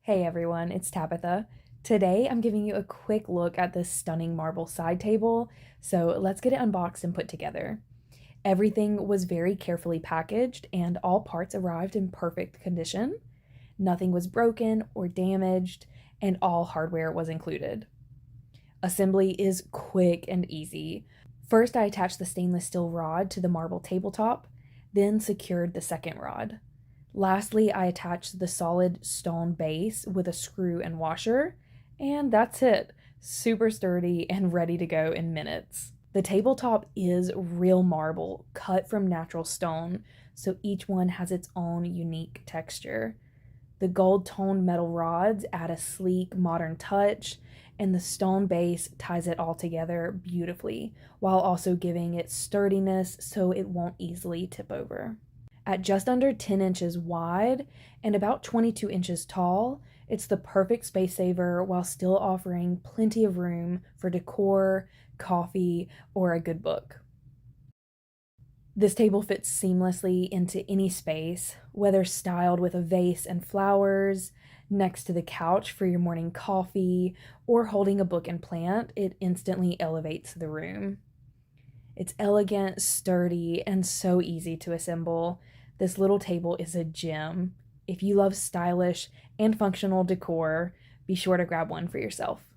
Hey everyone, it's Tabitha. Today I'm giving you a quick look at this stunning marble side table, so let's get it unboxed and put together. Everything was very carefully packaged and all parts arrived in perfect condition. Nothing was broken or damaged, and all hardware was included. Assembly is quick and easy. First, I attached the stainless steel rod to the marble tabletop, then secured the second rod. Lastly, I attached the solid stone base with a screw and washer, and that's it. Super sturdy and ready to go in minutes. The tabletop is real marble, cut from natural stone, so each one has its own unique texture. The gold-toned metal rods add a sleek, modern touch, and the stone base ties it all together beautifully, while also giving it sturdiness so it won't easily tip over. At just under 10 inches wide and about 22 inches tall, it's the perfect space saver while still offering plenty of room for decor, coffee, or a good book. This table fits seamlessly into any space, whether styled with a vase and flowers, next to the couch for your morning coffee, or holding a book and plant. It instantly elevates the room. It's elegant, sturdy, and so easy to assemble. This little table is a gem. If you love stylish and functional decor, be sure to grab one for yourself.